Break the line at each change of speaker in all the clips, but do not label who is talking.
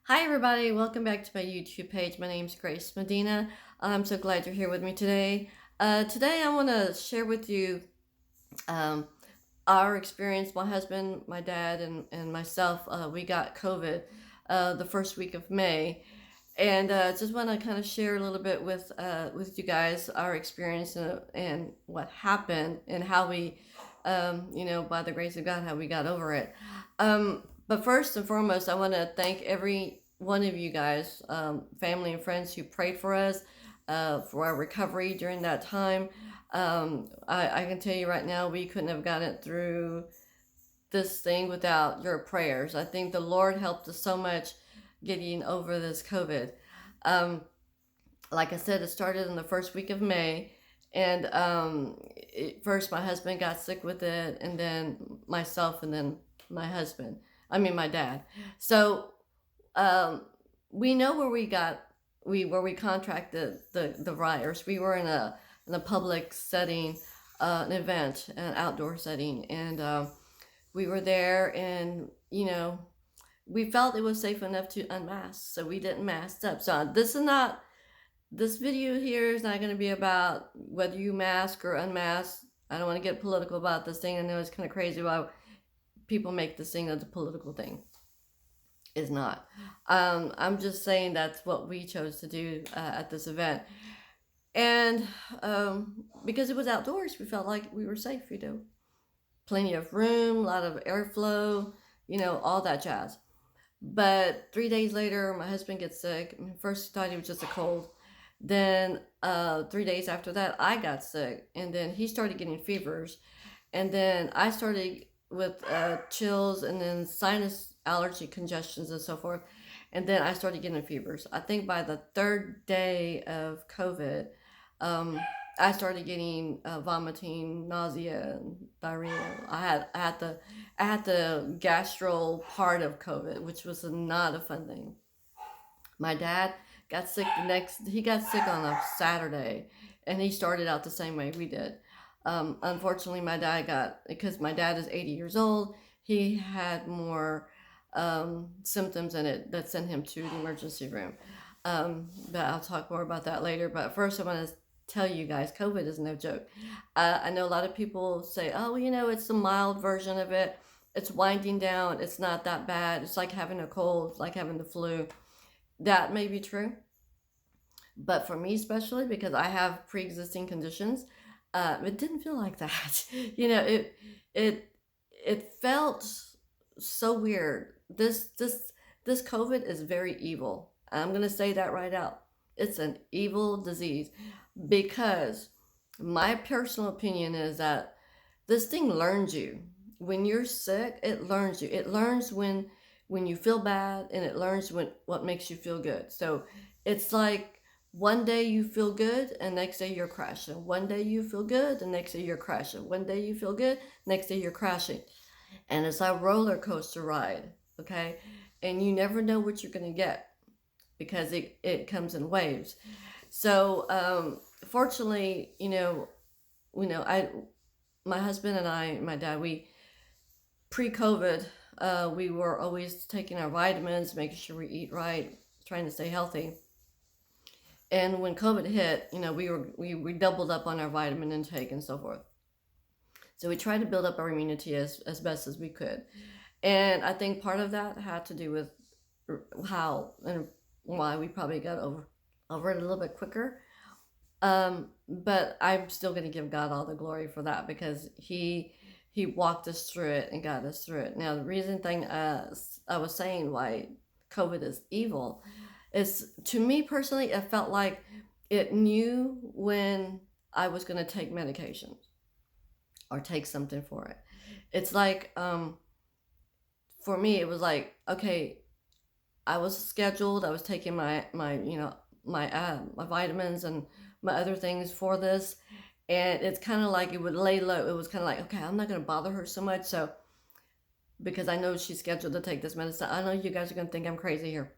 Hi everybody, welcome back to my YouTube page. My name's Grace Medina. I'm so glad you're here with me today. Today I want to share with you um, our experience. My husband, my dad, and myself, we got COVID the first week of May. And just want to kind of share a little bit with you guys our experience and what happened and how we, by the grace of God, how we got over it. But first and foremost, I want to thank every one of you guys, family and friends who prayed for us for our recovery during that time. I can tell you right now, we couldn't have gotten through this thing without your prayers. I think the Lord helped us so much getting over this COVID. Um, like I said, it started in the first week of May, and first my husband got sick with it, and then myself, and then my dad. So um, we know where we contracted the virus. We were in a public setting, an event, an outdoor setting, and we were there, and we felt it was safe enough to unmask, so we didn't mask up. So this video here is not going to be about whether you mask or unmask. I don't want to get political about this thing. I know it's kind of crazy why people make this thing as a political thing. Is not. I'm just saying that's what we chose to do at this event, and because it was outdoors, we felt like we were safe. Plenty of room, a lot of airflow, all that jazz. But 3 days later, my husband gets sick. First, he thought it was just a cold. Then 3 days after that, I got sick, and then he started getting fevers, and then I started with chills, and then sinus allergy, congestions, and so forth. And then I started getting fevers. I think by the third day of COVID, um, I started getting vomiting, nausea, and diarrhea. I had the gastro part of COVID, which was not a fun thing. My dad got sick he got sick on a Saturday, and he started out the same way we did. Unfortunately, because my dad is 80 years old, he had more symptoms in it that sent him to the emergency room. But I'll talk more about that later. But first, I want to tell you guys, COVID is no joke. I know a lot of people say, oh, it's a mild version of it. It's winding down. It's not that bad. It's like having a cold, it's like having the flu. That may be true. But for me, especially because I have pre-existing conditions, it didn't feel like that. It it felt so weird. This COVID is very evil. I'm gonna say that right out. It's an evil disease because my personal opinion is that this thing learns you. When you're sick, it learns you. It learns when you feel bad, and it learns what makes you feel good. So it's like one day you feel good, and next day you're crashing. One day you feel good, and next day you're crashing. One day you feel good, next day you're crashing. And it's a roller coaster ride, okay? And you never know what you're going to get because it comes in waves. So fortunately, I my husband and I, my dad, we pre-COVID, we were always taking our vitamins, making sure we eat right, trying to stay healthy. And when COVID hit, we doubled up on our vitamin intake and so forth. So we tried to build up our immunity as best as we could. And I think part of that had to do with how and why we probably got over it a little bit quicker. But I'm still going to give God all the glory for that because he walked us through it and got us through it. Now, the reason I was saying why COVID is evil is, to me personally, it felt like it knew when I was going to take medication or take something for it. It's like, for me, it was like, okay, I was scheduled. I was taking my vitamins and my other things for this, and it's kind of like it would lay low. It was kind of like, okay, I'm not going to bother her so much, so because I know she's scheduled to take this medicine. I know you guys are going to think I'm crazy here,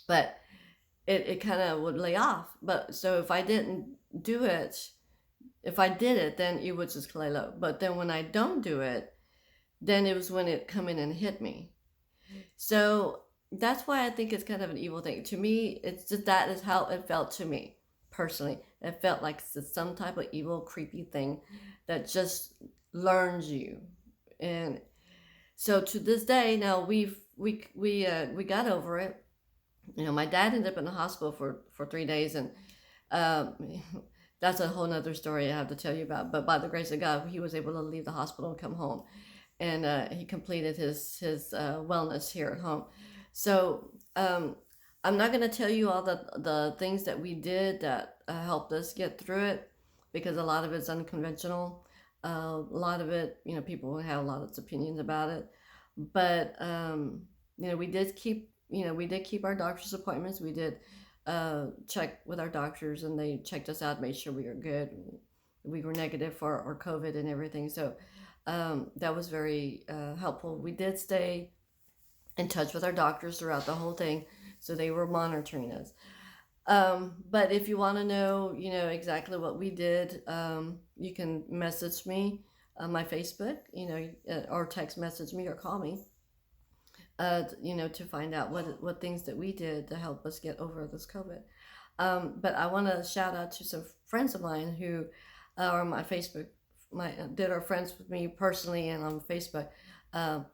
but it kind of would lay off. But so if I didn't do it, if I did it, then it would just lay low. But then when I don't do it, then it was when it come in and hit me. So that's why I think it's kind of an evil thing. To me, it's just that is how it felt to me personally. It felt like some type of evil, creepy thing that just learns you. And so to this day, now we got over it. You know, my dad ended up in the hospital for 3 days, and um, that's a whole nother story I have to tell you about. But by the grace of God, he was able to leave the hospital and come home, and he completed his wellness here at home. So I'm not going to tell you all the things that we did that helped us get through it, because a lot of it's unconventional. A lot of it, you know, people have a lot of opinions about it, but you know, we did keep our doctor's appointments. We did check with our doctors, and they checked us out, made sure we were good. We were negative for our COVID and everything. So that was very helpful. We did stay in touch with our doctors throughout the whole thing, so they were monitoring us. But if you want to know, you know, exactly what we did, you can message me on my Facebook, you know, or text message me or call me, you know, to find out what things that we did to help us get over this COVID. But I want to shout out to some friends of mine who are on my Facebook, that are friends with me personally and on Facebook. Um,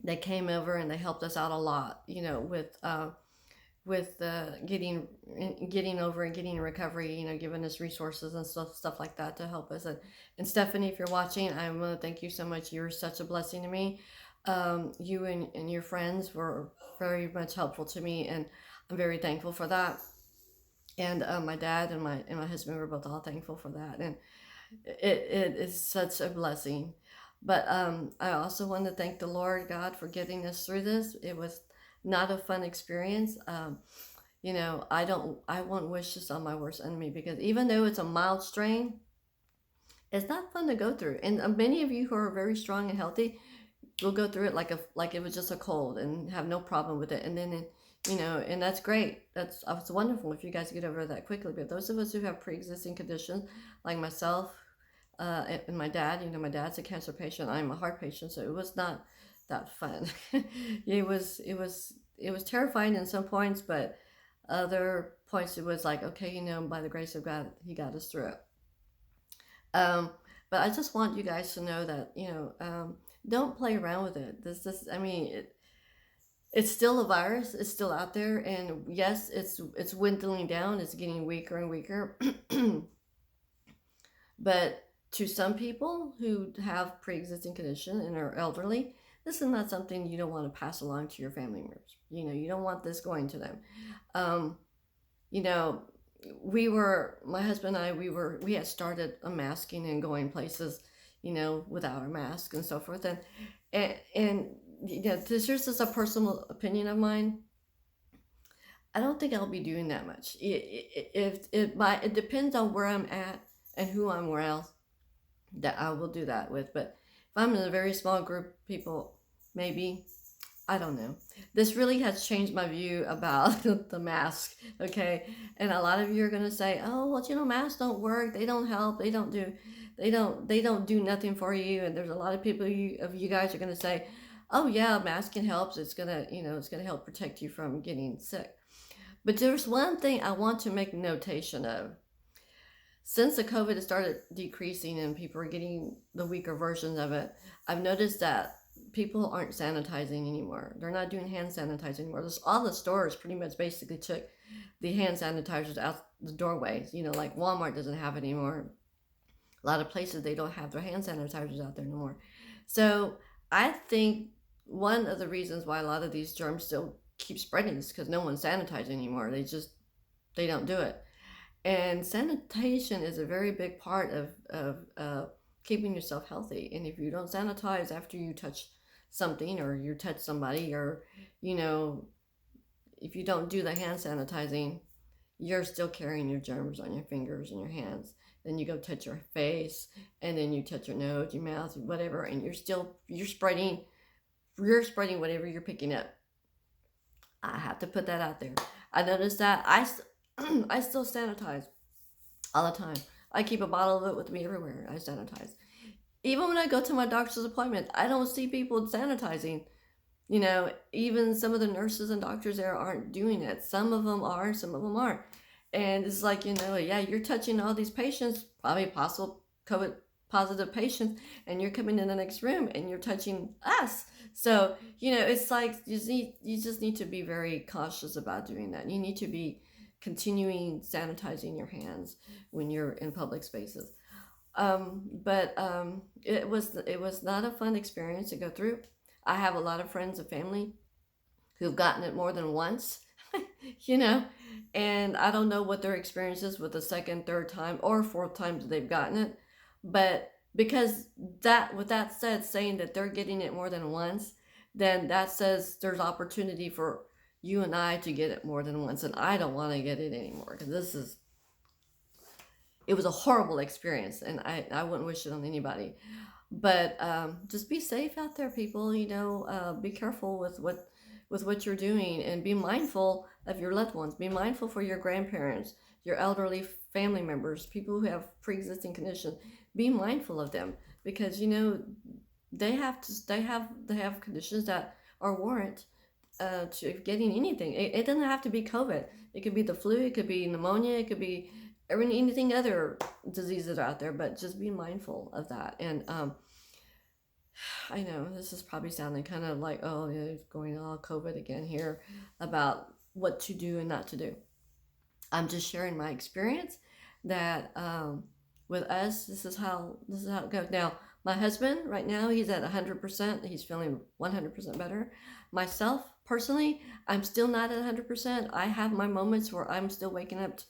they came over and they helped us out a lot, you know, with getting over and getting recovery, you know, giving us resources and stuff like that to help us. And Stephanie, if you're watching, I want to thank you so much. You're such a blessing to me. You and your friends were very much helpful to me, and I'm very thankful for that. And my dad and my husband were both all thankful for that, and it is such a blessing. But I also want to thank the Lord God for getting us through this. It was not a fun experience. You know, I won't wish this on my worst enemy, because even though it's a mild strain, it's not fun to go through. And many of you who are very strong and healthy will go through it like it was just a cold and have no problem with it. And then, you know, and that's great. That's wonderful if you guys get over that quickly. But those of us who have pre-existing conditions, like myself, and my dad, you know, my dad's a cancer patient. I'm a heart patient, so it was not that fun. It was terrifying in some points, but other points it was like, okay, you know, by the grace of God, He got us through it. Um, but I just want you guys to know that, you know, don't play around with it. I mean, it's still a virus. It's still out there, and yes, it's dwindling down. It's getting weaker and weaker. But to some people who have pre-existing condition and are elderly, this is not something you don't want to pass along to your family members. You know, you don't want this going to them. Um, you know, my husband and I, we had started unmasking and going places, you know, without our mask and so forth. And you know, this is just a personal opinion of mine. I don't think I'll be doing that much. It depends on where I'm at and who I'm around, that I will do that with. But if I'm in a very small group of people, maybe, I don't know. This really has changed my view about the mask. Okay, and a lot of you are gonna say, "Oh, well, you know, masks don't work. They don't help. They don't do nothing for you." And there's a lot of people of you guys are gonna say, "Oh yeah, masking helps. It's gonna, you know, it's gonna help protect you from getting sick." But there's one thing I want to make notation of. Since the COVID has started decreasing and people are getting the weaker versions of it, I've noticed that people aren't sanitizing anymore. They're not doing hand sanitizer anymore. All the stores pretty much basically took the hand sanitizers out the doorways. You know, like Walmart doesn't have it anymore. A lot of places, they don't have their hand sanitizers out there anymore. So I think one of the reasons why a lot of these germs still keep spreading is because no one's sanitizing anymore. They don't do it. And sanitation is a very big part of keeping yourself healthy. And if you don't sanitize after you touch something, or you touch somebody, or, you know, if you don't do the hand sanitizing, you're still carrying your germs on your fingers and your hands. Then you go touch your face, and then you touch your nose, your mouth, whatever, and you're spreading whatever you're picking up. I have to put that out there. I noticed that I still sanitize all the time. I keep a bottle of it with me everywhere. I sanitize. Even when I go to my doctor's appointment, I don't see people sanitizing. Even some of the nurses and doctors there aren't doing it. Some of them are, some of them aren't. And it's like, yeah, you're touching all these patients, probably possible COVID positive patients, and you're coming in the next room and you're touching us. So, it's like you just need to be very cautious about doing that. You need to be continuing sanitizing your hands when you're in public spaces. But it was not a fun experience to go through. I have a lot of friends and family who've gotten it more than once, you know, and I don't know what their experience is with the second, third time, or fourth time that they've gotten it. But because with that said, saying that they're getting it more than once, then that says there's opportunity for you and I to get it more than once, and I don't want to get it anymore because it was a horrible experience, and I wouldn't wish it on anybody. But just be safe out there, people. Be careful with what you're doing, and be mindful of your loved ones. Be mindful for your grandparents, your elderly family members, people who have pre-existing conditions. Be mindful of them because they have conditions that are warrant to getting anything. It doesn't have to be COVID. It could be the flu. It could be pneumonia. It could be anything other diseases out there. But just be mindful of that. And I know this is probably sounding kind of like, oh, yeah, it's going all COVID again here about what to do and not to do. I'm just sharing my experience that with us, this is how it goes. Now, my husband right now, he's at 100%. He's feeling 100% better. Myself personally, I'm still not at 100%. I have my moments where I'm still waking up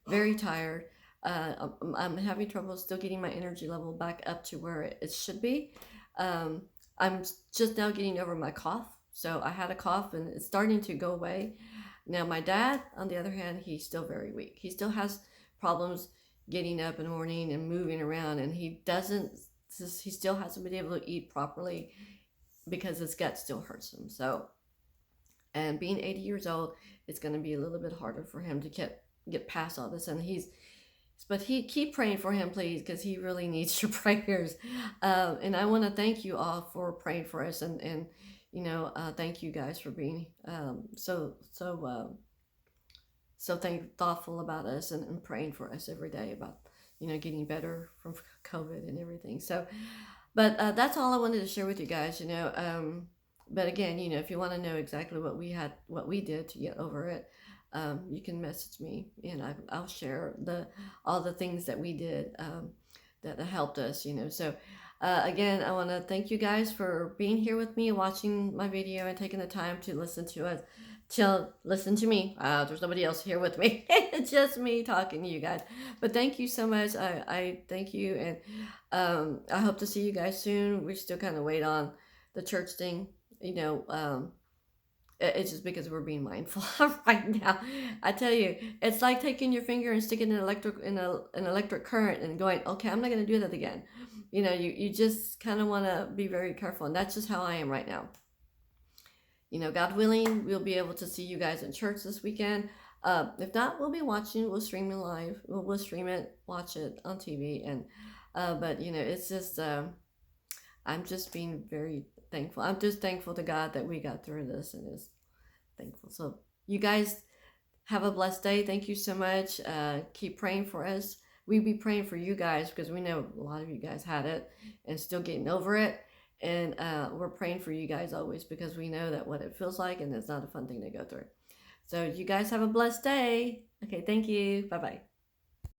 very tired. I'm having trouble still getting my energy level back up to where it should be. Um, I'm just now getting over my cough. So I had a cough and it's starting to go away. Now, my dad, on the other hand, he's still very weak. He still has problems getting up in the morning and moving around, and he still hasn't been able to eat properly because his gut still hurts him. So, and being 80 years old, it's going to be a little bit harder for him to get past all this. And but he keep praying for him, please, because he really needs your prayers. And I want to thank you all for praying for us, and thank you guys for being so thoughtful about us, and praying for us every day about getting better from COVID and everything. So, but that's all I wanted to share with you guys. But again, if you want to know exactly what we did to get over it, you can message me, and I'll share all the things that we did that helped us. So again, I want to thank you guys for being here with me, watching my video, and taking the time to listen to me. There's nobody else here with me. It's just me talking to you guys. But thank you so much. I thank you, and I hope to see you guys soon. We still kind of wait on the church thing. It's just because we're being mindful right now. I tell you, it's like taking your finger and sticking an electric current and going, okay, I'm not going to do that again. You just kind of want to be very careful, and that's just how I am right now. God willing, we'll be able to see you guys in church this weekend. If not, we'll be watching. We'll stream it live. We'll stream it, watch it on TV, and but it's just I'm just being very thankful. I'm just thankful to God that we got through this, and is thankful. So you guys have a blessed day. Thank you so much. Keep praying for us. We be praying for you guys because we know a lot of you guys had it and still getting over it. And we're praying for you guys always because we know that what it feels like, and it's not a fun thing to go through. So you guys have a blessed day. Okay, thank you. Bye-bye.